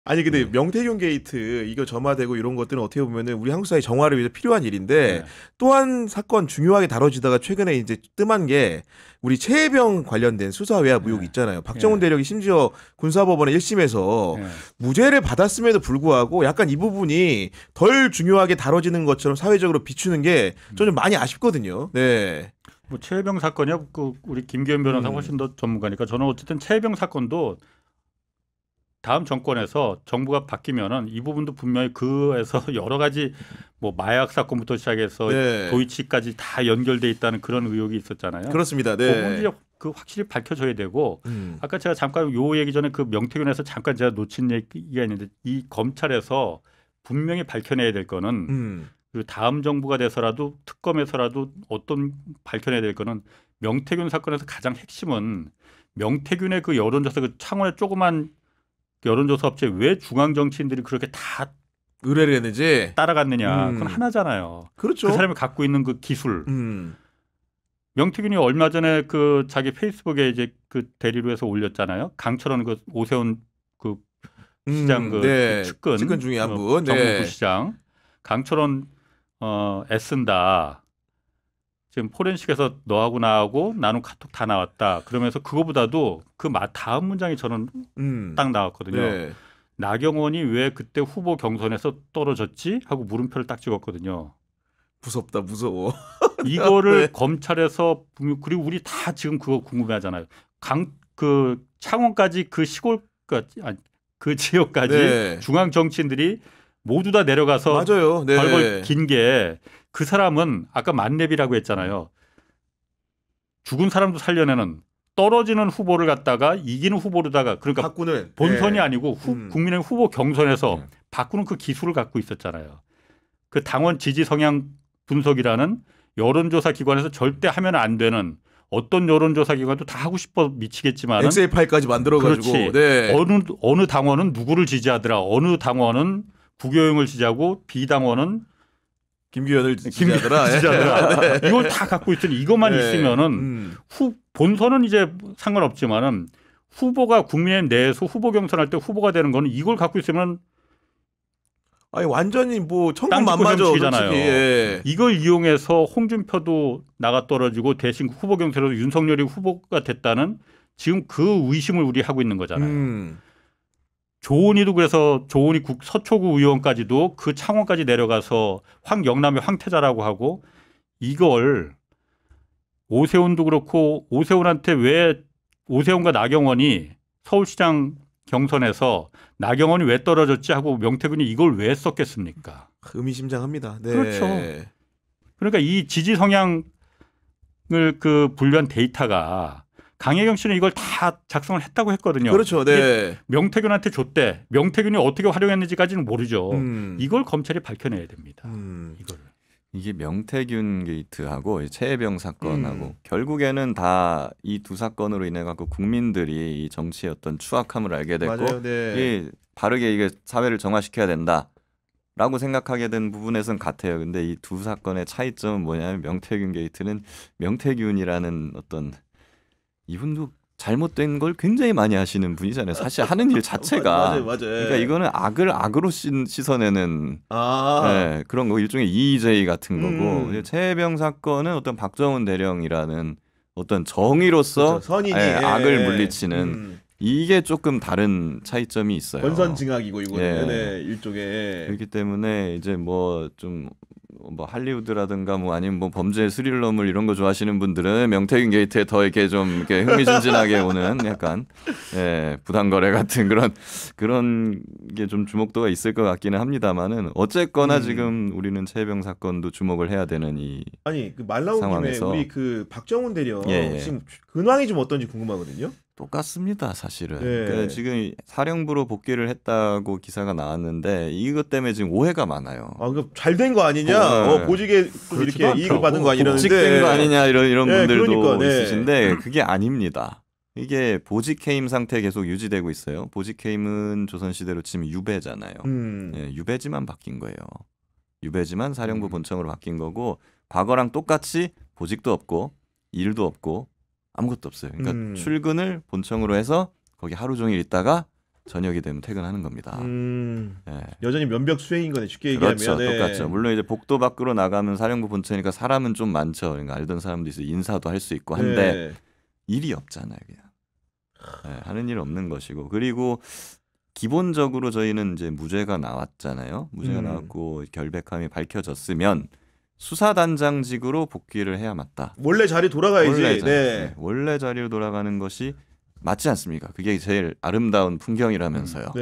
아니 근데 네. 명태균 게이트 이거 점화되고 이런 것들은 어떻게 보면은 우리 한국 사회 정화를 위해서 필요한 일인데 네. 또 한 사건 중요하게 다뤄지다가 최근에 이제 뜸한 게 우리 최혜병 관련된 수사 외압 의혹 예. 있잖아요. 박정훈 예. 대령이 심지어 군사법원의 1심에서 예. 무죄를 받았음에도 불구하고 약간 이 부분이 덜 중요하게 다뤄지는 것처럼 사회적으로 비추는 게 저는 많이 아쉽거든요. 네. 뭐 최혜병 사건이요. 그 우리 김기현 변호사 음. 훨씬 더 전문가니까 저는 어쨌든 최혜병 사건도 다음 정권에서 정부가 바뀌면은 이 부분도 분명히 그에서 여러 가지 뭐 마약 사건부터 시작해서 네. 도이치까지 다 연결돼 있다는 그런 의혹이 있었잖아요. 그렇습니다. 그 부분이 네. 그 확실히 밝혀져야 되고 음. 아까 제가 잠깐 요 얘기 전에 그 명태균에서 잠깐 제가 놓친 얘기가 있는데 이 검찰에서 분명히 밝혀내야 될 거는 그 다음 정부가 돼서라도 특검에서라도 어떤 밝혀내야 될 거는 명태균 사건에서 가장 핵심은 명태균의 그 여론조사 그 창원의 조그만 여론조사 업체 왜 중앙 정치인들이 그렇게 다 의뢰를 했는지 따라갔느냐. 그건 하나잖아요. 그렇죠. 그 사람이 갖고 있는 그 기술. 음. 명태균이 얼마 전에 그 자기 페이스북에 이제 그 대리로 해서 올렸잖아요. 강철원 그 오세훈 그 시장 그 네. 측근 중에 한 분. 정무 네. 부시장 강철원 애쓴다. 지금 포렌식에서 너하고 나하고 나눈 카톡 다 나왔다. 그러면서 그거보다도 그 다음 문장이 저는 딱 나왔거든요. 네. 나경원이 왜 그때 후보 경선에서 떨어졌지? 하고 물음표를 딱 찍었거든요. 무섭다, 무서워. 이거를 네. 검찰에서 그리고 우리 다 지금 그거 궁금해하잖아요. 그 창원까지 그 시골까지 아니, 그 지역까지 네. 중앙 정치인들이 모두 다 내려가서 맞아요. 네. 벌벌 긴 게 그 사람은 아까 만렙이라고 했잖아요. 죽은 사람도 살려내는 떨어지는 후보를 갖다가 이기는 후보로다가 그러니까 바꾸는 본선이 네. 아니고 국민의 후보 경선에서 바꾸는 그 기술을 갖고 있었잖아요. 그 당원 지지 성향 분석이라는 여론조사 기관에서 절대 하면 안 되는 어떤 여론조사 기관도 다 하고 싶어 미치겠지만 엑셀 파일까지 만들어가지고 네. 어느 당원은 누구를 지지하더라. 어느 당원은 구교영을 지지하고 비당원은 김기현을 지지하더라. 네. 이걸 다 갖고 있으니 이것만 네. 있으면은 본선은 이제 상관없지만은 후보가 국민의힘 내에서 후보 경선할 때 후보가 되는 거는 이걸 갖고 있으면 아니 완전히 뭐 천군만마죠. 정치잖아요. 예. 이걸 이용해서 홍준표도 나가 떨어지고 대신 후보 경선에서 윤석열이 후보가 됐다는 지금 그 의심을 우리 하고 있는 거잖아요. 조은희도 그래서 조은희 서초구 의원까지도 그 창원까지 내려가서 황영남의 황태자라고 하고 이걸 오세훈도 그렇고 오세훈한테 왜 오세훈과 나경원이 서울시장 경선에서 나경원이 왜 떨어졌지 하고 명태균이 이걸 왜 썼겠습니까? 의미심장합니다. 네. 그렇죠. 그러니까 이 지지 성향을 그 분류한 데이터가 강혜경 씨는 이걸 다 작성을 했다고 했거든요. 그렇죠. 네. 명태균한테 줬대. 명태균이 어떻게 활용했는지까지는 모르죠. 이걸 검찰이 밝혀내야 됩니다. 이게 명태균 게이트하고 최혜병 사건하고 결국에는 다 이 두 사건으로 인해 갖고 국민들이 이 정치의 어떤 추악함을 알게 됐고 맞아요. 네. 바르게 이게 사회를 정화시켜야 된다라고 생각하게 된 부분에선 같아요. 근데 이 두 사건의 차이점은 뭐냐면 명태균 게이트는 명태균이라는 어떤 이분도 잘못된 걸 굉장히 많이 하시는 분이잖아요. 사실 하는 일 자체가. 맞아요. 그러니까 이거는 악을 악으로 씻어내는 네, 그런 거 일종의 EJ 같은 거고 최혜병 사건은 어떤 박정훈 대령이라는 어떤 정의로서 그렇죠. 선인이 악을 물리치는 이게 조금 다른 차이점이 있어요. 권선징악이고 이거는 네. 일종의 그렇기 때문에 이제 뭐 좀 뭐 할리우드라든가 뭐 아니면 뭐 범죄 스릴러물 이런 거 좋아하시는 분들은 명태균 게이트에 더 이렇게 좀 이렇게 흥미진진하게 오는 약간 부당거래 같은 그런 게 좀 주목도가 있을 것 같기는 합니다만은 어쨌거나 지금 우리는 최혜병 사건도 주목을 해야 되는 이 아니 그 말 나온 김에 우리 그 박정훈 대령 지금 근황이 좀 어떤지 궁금하거든요. 똑같습니다, 사실은. 그러니까 지금 사령부로 복귀를 했다고 기사가 나왔는데 이것 때문에 지금 오해가 많아요. 잘 된 거 아니냐? 보직에 이렇게 이익을 받은 거 아니라는데 복직된 거 아니냐 이런 분들도 그러니까, 있으신데 그게 아닙니다. 이게 보직해임 상태 계속 유지되고 있어요. 보직해임은 조선시대로 치면 유배잖아요. 유배지만 바뀐 거예요. 유배지만 사령부 본청으로 바뀐 거고 과거랑 똑같이 보직도 없고 일도 없고 아무것도 없어요. 그러니까 출근을 본청으로 해서 거기 하루 종일 있다가 저녁이 되면 퇴근하는 겁니다. 예. 여전히 면벽 수행인 거네 쉽게 그렇죠. 얘기하면. 똑같죠. 물론 이제 복도 밖으로 나가면 사령부 본처니까 사람은 좀 많죠. 그러니까 알던 사람도 있어 인사도 할 수 있고 한데 네. 일이 없잖아요. 그냥 하는 일 없는 것이고 그리고 기본적으로 저희는 이제 무죄가 나왔잖아요. 무죄가 나왔고 결백함이 밝혀졌으면 수사단장직으로 복귀를 해야 맞다. 원래 자리 돌아가야지. 원래 자리로 돌아가는 것이 맞지 않습니까? 그게 제일 아름다운 풍경이라면서요.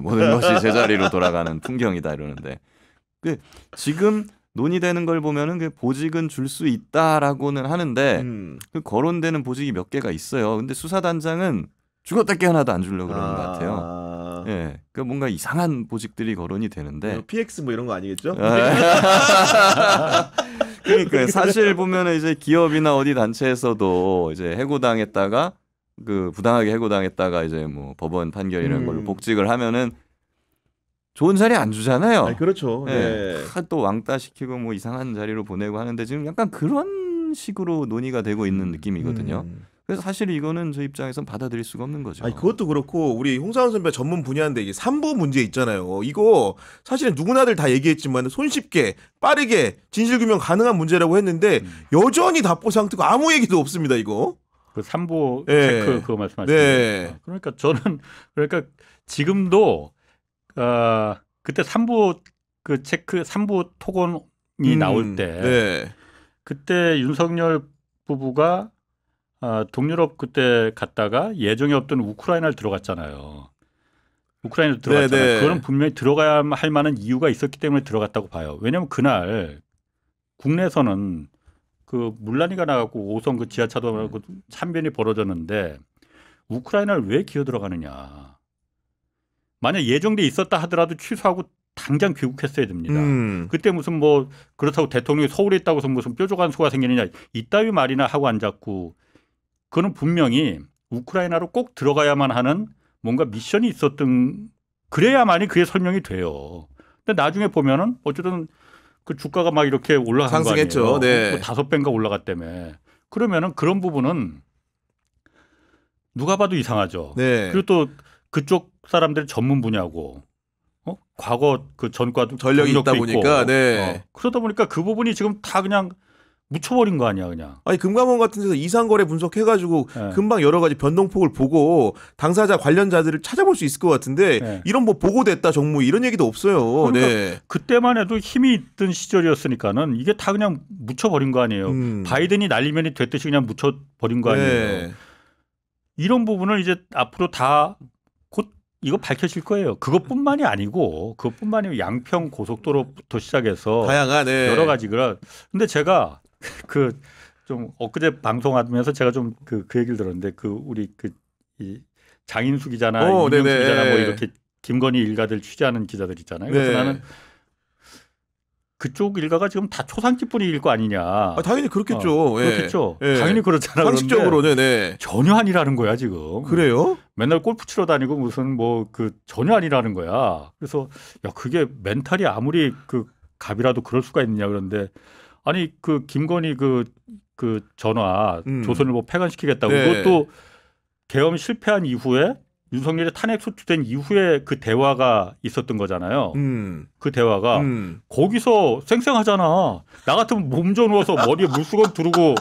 모든 것이 제자리로 돌아가는 풍경이다 이러는데 지금 논의되는 걸 보면은 그 보직은 줄 수 있다라고는 하는데 그 거론되는 보직이 몇 개가 있어요. 근데 수사단장은 죽었다 깨어나도 안 주려고 그러는 것 같아요. 그 뭔가 이상한 보직들이 거론이 되는데 PX 뭐 이런 거 아니겠죠? 그러니까 사실 보면은 이제 기업이나 어디 단체에서도 이제 해고당했다가 그 부당하게 해고당했다가 이제 뭐 법원 판결 이런 걸로 복직을 하면은 좋은 자리 안 주잖아요. 그렇죠. 또 왕따 시키고 뭐 이상한 자리로 보내고 하는데 지금 약간 그런 식으로 논의가 되고 있는 느낌이거든요. 그래서 사실 이거는 저 입장에선 받아들일 수가 없는 거죠. 그것도 그렇고 우리 홍사원 선배 전문 분야인데 이게 산부 문제 있잖아요. 이거 사실은 누구나들 다 얘기했지만 손쉽게 빠르게 진실규명 가능한 문제라고 했는데 여전히 답보 상태고 아무 얘기도 없습니다. 이거. 그 산부 체크 그거 말씀하시는 거예요. 그러니까 저는 지금도 그때 산부 그 체크 산부 토건이 나올 때 그때 윤석열 부부가 동유럽 그때 갔다가 예정이 없던 우크라이나를 들어갔잖아요. 우크라이나를 들어갔잖아요. 그거는 분명히 들어가야 할 만한 이유가 있었기 때문에 들어갔다고 봐요. 왜냐하면 그날 국내에서는 그 물난리가 나갖고 5선 그 지하차도 나고 참변이 벌어졌는데 우크라이나를 왜 기어 들어가느냐. 만약 예정돼 있었다 하더라도 취소하고 당장 귀국했어야 됩니다. 그때 무슨 뭐 그렇다고 대통령이 서울에 있다고 해서 무슨 뾰족한 수가 생기느냐 이따위 말이나 하고 앉았고 그거는 분명히 우크라이나로 꼭 들어가야만 하는 뭔가 미션이 있었던 그래야만이 그게 설명이 돼요. 근데 나중에 보면은 어쨌든 그 주가가 막 이렇게 올라간 상승했죠. 거 아니에요. 뭐 5배인가 올라갔다며. 그러면은 그런 부분은 누가 봐도 이상하죠. 그리고 또 그쪽 사람들 전문 분야고 과거 그 전과도 전력이 있다 보니까 그러다 보니까 그 부분이 지금 다 그냥 묻혀버린 거 아니야 그냥. 아니 금감원 같은 데서 이상거래 분석해가지고 금방 여러 가지 변동폭을 보고 당사자 관련자들을 찾아볼 수 있을 것 같은데 이런 뭐 보고됐다 정무 이런 얘기도 없어요. 그러니까 그때만 해도 힘이 있던 시절이었으니까는 이게 다 그냥 묻혀버린 거 아니에요. 바이든이 날리면이 됐듯이 그냥 묻혀버린 거 아니에요. 이런 부분을 이제 앞으로 다 곧 이거 밝혀질 거예요. 그것뿐만이 아니고 양평 고속도로부터 시작해서 다양한 여러 가지가. 근데 제가 그 좀 엊그제 방송하면서 제가 좀 그 얘기를 들었는데 그 우리 이 장인수 기자나 이명수 기자나 뭐 이렇게 김건희 일가들 취재하는 기자들 있잖아요. 그래서 나는 그쪽 일가가 지금 다 초상집 분위기일 거 아니냐. 당연히 그렇겠죠. 그렇겠죠. 당연히 그렇잖아요. 상식적으로는 전혀 아니라는 거야 지금. 그래요? 맨날 골프 치러 다니고 무슨 뭐 그 전혀 아니라는 거야. 그래서 야 그게 멘탈이 아무리 그 갑이라도 그럴 수가 있느냐 그런데 아니 그 김건희 그 전화 조선일보 폐간시키겠다고 그것도 계엄 실패한 이후에 윤석열이 탄핵 소추된 이후에 그 대화가 있었던 거잖아요. 그 대화가 거기서 쌩쌩하잖아. 나 같으면 몸져 누워서 머리에 물수건 두르고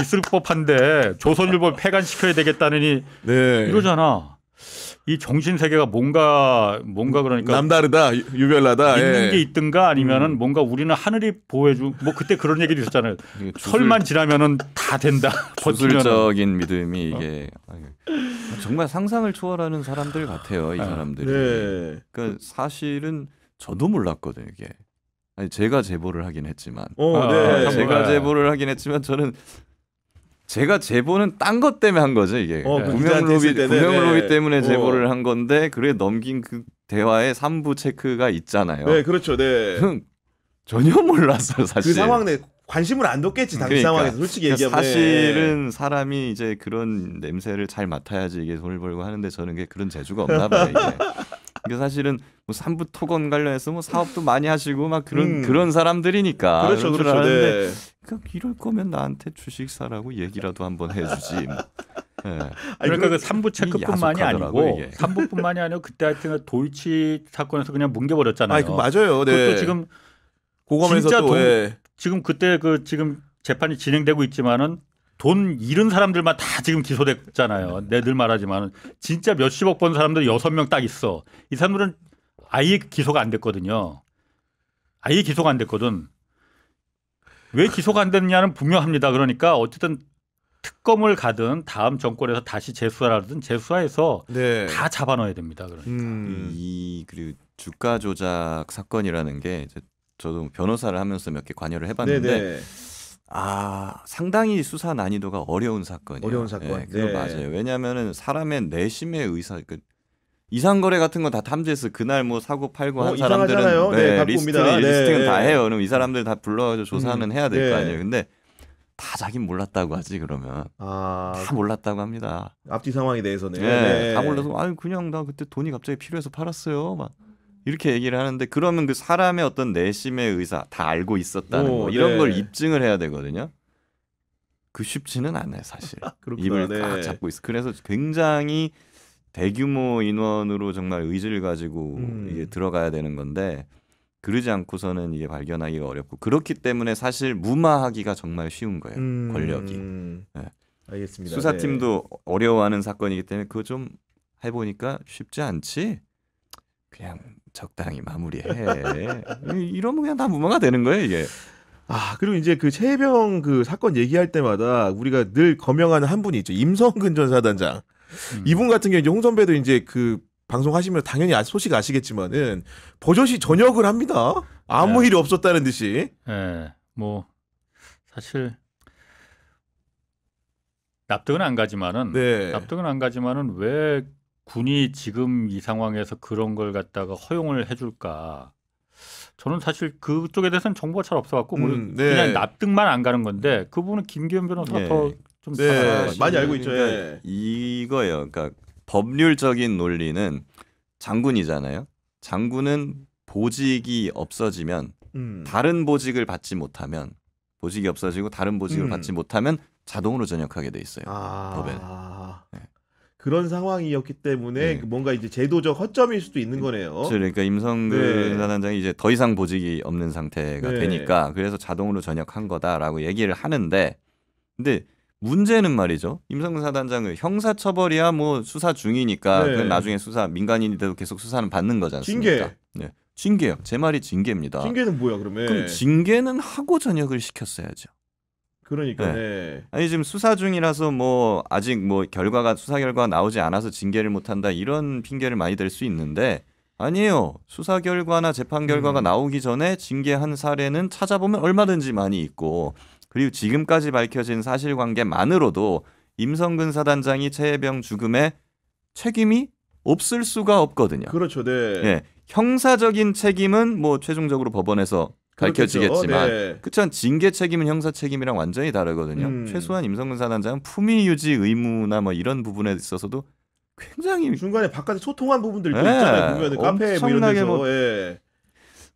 있을 법한데 조선일보 폐간시켜야 되겠다느니 이러잖아. 이 정신 세계가 뭔가 그러니까 남다르다, 유별나다. 있는 게 있든가 아니면은 뭔가 우리는 하늘이 보호해주. 뭐 그때 그런 얘기도 있었잖아요. 설만 지나면은 다 된다. 주술적인 믿음이 이게 정말 상상을 초월하는 사람들 같아요. 이 사람들이. 그러니까 사실은 저도 몰랐거든요. 이게. 아니 제가 제보를 하긴 했지만. 제가 제보를 하긴 했지만 저는. 제가 제보는 딴 것 때문에 한 거죠 이게 구명 로비 때문에 제보를 한 건데 그래 넘긴 그 대화에 3부 체크가 있잖아요. 그렇죠. 전혀 몰랐어요 사실. 그 상황 내 관심을 안 뒀겠지 당시 상황에서 솔직히 얘기하면. 사실은 사람이 이제 그런 냄새를 잘 맡아야지 이게 돈을 벌고 하는데 저는 그런 재주가 없나 봐요 이게. 이게 사실은 뭐 산부 토건 관련해서 뭐 사업도 많이 하시고 막 그런 사람들이니까. 그렇죠. 이럴 거면 나한테 주식 사라고 얘기라도 한번 해주지. 뭐. 예. 그러니까 그 3부 체크뿐만이 야속하더라고요, 아니고 이게. 3부뿐만이 아니고 그때 하여튼 도이치 사건에서 그냥 뭉개버렸잖아요. 그 맞아요. 네. 그것도 지금 고검에서 진짜 또 예. 지금 그때 그 지금 재판이 진행되고 있지만은 돈 잃은 사람들만 다 지금 기소됐잖아요. 늘 말하지만은 진짜 몇십억 번 사람들 6명 딱 있어. 이 사람들은 아예 기소가 안 됐거든요. 아예 기소가 안 됐거든. 왜 기소가 안 됐냐는 분명합니다. 그러니까 어쨌든 특검을 가든 다음 정권에서 다시 재수사를 재수사해서 네. 다 잡아넣어야 됩니다. 그러니까. 그리고 주가 조작 사건이라는 게 저도 변호사를 하면서 몇 개 관여를 해봤는데 네네. 상당히 수사 난이도가 어려운 사건이에요. 어려운 사건. 네, 그거 네. 맞아요. 왜냐하면은 사람의 내심의 의사, 이상거래 같은 건 다 탐지해서 그날 뭐 사고 팔고 한 이상하잖아요. 사람들은 네, 갖고 옵니다. 리스팅은 네. 다 해요. 그럼 이 사람들 다 불러가지고 조사는 해야 될 거 네. 아니에요. 근데 다 자긴 몰랐다고 하지 그러면 다 몰랐다고 합니다. 앞뒤 상황에 대해서는 네, 다 몰라서 그냥 나 그때 돈이 갑자기 필요해서 팔았어요. 막 이렇게 얘기를 하는데 그러면 그 사람의 어떤 내심의 의사 다 알고 있었다는 거 이런 네. 걸 입증을 해야 되거든요. 그 쉽지는 않아요, 사실. 그렇구나. 입을 네. 꽉 잡고 있어. 그래서 굉장히 대규모 인원으로 정말 의지를 가지고 이게 들어가야 되는 건데 그러지 않고서는 이게 발견하기가 어렵고 그렇기 때문에 사실 무마하기가 정말 쉬운 거예요. 권력이. 네. 알겠습니다. 수사팀도 어려워하는 사건이기 때문에 그거 좀 해보니까 쉽지 않지. 그냥 적당히 마무리해. 이러면 그냥 다 무마가 되는 거예요, 이게. 그리고 이제 그 최혜병 그 사건 얘기할 때마다 우리가 늘 거명하는 한 분이 있죠. 임성근 전 사단장. 이분 같은 경우 이제 홍 선배도 이제 그 방송하시면 당연히 소식 아시겠지만은 버젓이 전역을 합니다. 아무 네. 일이 없었다는 듯이. 예, 뭐 사실 납득은 안 가지만은 네. 왜 군이 지금 이 상황에서 그런 걸 갖다가 허용을 해줄까? 저는 사실 그쪽에 대해서는 정보가 잘 없어갖고 네. 그냥 납득만 안 가는 건데 그 부분은 김기현 변호사가 네. 더 좀 네. 많이 알고 있죠. 그러니까 예. 이거예요. 그러니까 법률적인 논리는 장군이잖아요. 장군은 보직이 없어지면 다른 보직을 받지 못하면 보직이 없어지고 다른 보직을 받지 못하면 자동으로 전역하게 돼 있어요. 법에는. 네. 그런 상황이었기 때문에 뭔가 이제 제도적 허점일 수도 있는 거네요. 그러니까 임성근 네. 사단장이 이제 더 이상 보직이 없는 상태가 네. 되니까 그래서 자동으로 전역한 거다라고 얘기를 하는데 근데 문제는 말이죠. 임성근 사단장은 형사처벌이야 뭐 수사 중이니까 네. 그건 나중에 수사 민간인이 돼도 계속 수사는 받는 거지 않습니까? 징계. 네. 징계요. 제 말이 징계입니다. 징계는 뭐야 그러면? 그럼 징계는 하고 전역을 시켰어야죠. 그러니까. 네. 네. 아니 지금 수사 중이라서 뭐 아직 뭐 수사 결과가 나오지 않아서 징계를 못한다 이런 핑계를 많이 댈 수 있는데 아니에요. 수사 결과나 재판 결과가 나오기 전에 징계한 사례는 찾아보면 얼마든지 많이 있고 그리고 지금까지 밝혀진 사실관계만으로도 임성근 사단장이 최혜병 죽음에 책임이 없을 수가 없거든요. 그렇죠. 네. 예, 형사적인 책임은 뭐 최종적으로 법원에서 밝혀지겠지만 네. 그렇지만 징계 책임은 형사 책임이랑 완전히 다르거든요. 최소한 임성근 사단장은 품위 유지 의무나 뭐 이런 부분에 있어서도 굉장히 중간에 바깥에 소통한 부분들도 네. 있잖아요. 보면 카페 뭐 이런 엄청나게 데서. 뭐 예.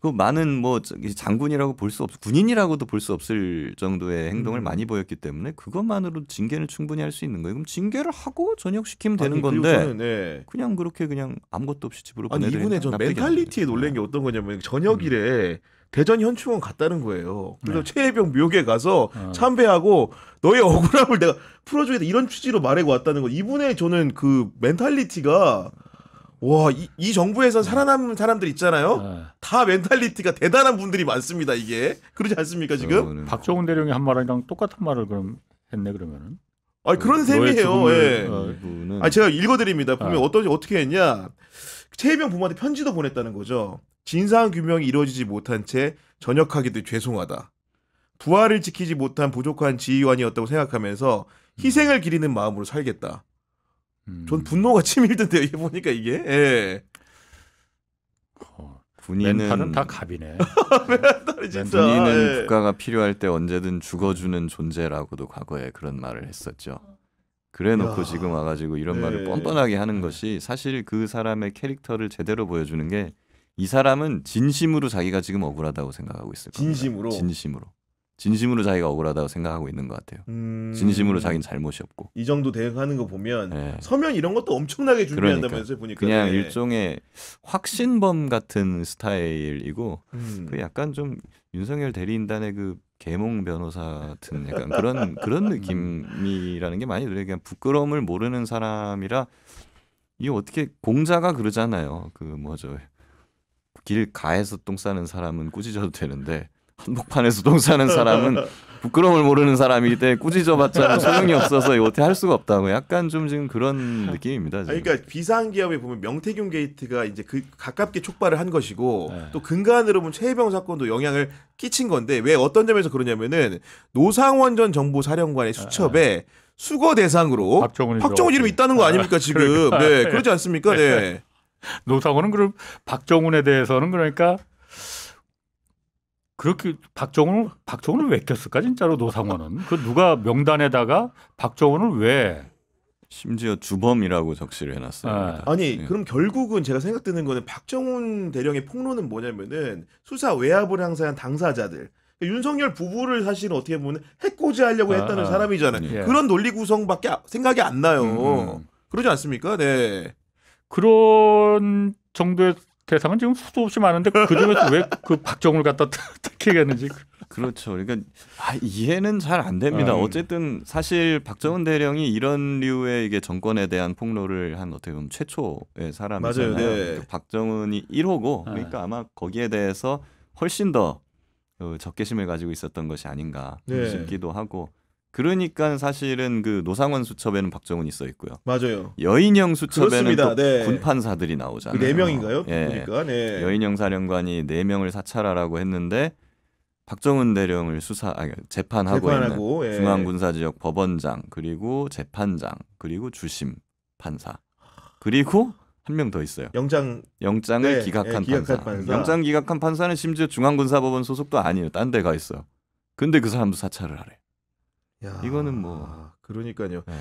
그 많은 뭐 장군이라고 볼 수 없, 군인이라고도 볼 수 없을 정도의 행동을 많이 보였기 때문에 그것만으로 징계는 충분히 할 수 있는 거예요. 그럼 징계를 하고 전역시키면 되는 건데 저는, 네. 그냥 그렇게 그냥 아무것도 없이 집으로 아니 보내드리는 이분의 전 멘탈리티에 놀란 게 어떤 거냐면 저녁일에 대전 현충원 갔다는 거예요. 그래서 최혜병 묘에 가서 참배하고 너의 억울함을 내가 풀어주겠다 이런 취지로 말하고 왔다는 거. 이분의 저는 그 멘탈리티가 와, 이 정부에서 살아남은 사람들 있잖아요. 다 멘탈리티가 대단한 분들이 많습니다. 이게 그렇지 않습니까 지금? 박정훈 대령이 한 말이랑 똑같은 말을 그럼 했네 그러면은. 아 그런 셈이에요. 예. 이분은 제가 읽어드립니다. 보면 어떻게 했냐? 최혜병 부모한테 편지도 보냈다는 거죠. 진상 규명이 이루어지지 못한 채 전역하기도 죄송하다. 부하를 지키지 못한 부족한 지휘관이었다고 생각하면서 희생을 기리는 마음으로 살겠다. 전 분노가 치밀던데요. 이게 보니까 이게. 예. 군인은 멘탈은 다 갑이네. 진짜. 군인은 예. 국가가 필요할 때 언제든 죽어주는 존재라고도 과거에 그런 말을 했었죠. 그래놓고 지금 와가지고 이런 말을 뻔뻔하게 하는 것이 사실 그 사람의 캐릭터를 제대로 보여주는 게 이 사람은 진심으로 자기가 지금 억울하다고 생각하고 있을 겁니다. 진심으로. 진심으로. 진심으로 자기가 억울하다고 생각하고 있는 것 같아요. 진심으로 자기는 잘못이 없고. 이 정도 대응하는 거 보면 네. 서면 이런 것도 엄청나게 준비한다면서요. 보니까 그냥 네. 일종의 확신범 같은 스타일이고 그 약간 좀 윤석열 대리인단의 그 계몽 변호사 같은 약간 그런 느낌이라는 게 많이 들어요. 그냥 부끄러움을 모르는 사람이라 이게 어떻게 공자가 그러잖아요. 그 뭐죠 길 가에서 똥 싸는 사람은 꾸짖어도 되는데 한복판에서 똥 싸는 사람은 부끄러움을 모르는 사람이기 때문에 꾸짖어봤자 소용이 없어서 이거 어떻게 할 수가 없다고 약간 좀 지금 그런 느낌입니다. 지금. 그러니까 비상기업에 보면 명태균 게이트가 이제 그 가깝게 촉발을 한 것이고 네. 또 근간으로 보면 최혜병 사건도 영향을 끼친 건데 왜 어떤 점에서 그러냐면은 노상원 전 정보사령관의 수첩에 수거 대상으로 박정훈 이름이 있다는 거 아닙니까 지금? 그러니까. 네, 그러지 않습니까? 네. 노상원은 그럼 박정훈에 대해서는 그러니까 그렇게 박정훈을 왜 꼈을까 진짜로 노상원은 그 누가 명단에다가 박정훈을 왜 심지어 주범이라고 적시를 해놨어요. 아니 네. 그럼 결국은 제가 생각드는 거는 박정훈 대령의 폭로는 뭐냐면은 수사 외압을 행사한 당사자들 윤석열 부부를 사실은 어떻게 보면 해코지하려고 했다는 사람이잖아요. 예. 그런 논리 구성밖에 생각이 안 나요. 그러지 않습니까? 네. 그런 정도의 대상은 지금 수도 없이 많은데 그 중에서 왜 그 박정훈을 갖다 택했는지 그렇죠. 그러니까 이해는 잘 안 됩니다. 어쨌든 사실 박정훈 대령이 이런 류의 이게 정권에 대한 폭로를 한 어떻게 보면 최초의 사람이잖아요. 맞아요. 네. 그러니까 박정훈이 1호고 그러니까 아마 거기에 대해서 훨씬 더 적개심을 가지고 있었던 것이 아닌가 네. 싶기도 하고 그러니까 사실은 그 노상원 수첩에는 박정훈이 써 있고요. 맞아요. 여인영 수첩에는 그렇습니다. 또 네. 군판사들이 나오잖아요. 그 4명인가요? 예. 보니까. 네. 여인영 사령관이 4명을 사찰하라고 했는데 박정훈 대령을 재판하고 있는 예. 중앙군사지역 법원장 그리고 재판장 그리고 주심 판사 그리고 한 명 더 있어요. 영장을 네, 기각한 판사. 영장 기각한 판사는 심지어 중앙군사법원 소속도 아니에요. 딴 데 가 있어요. 근데 그 사람도 사찰을 하래. 야, 이거는 뭐 그러니까요. 네.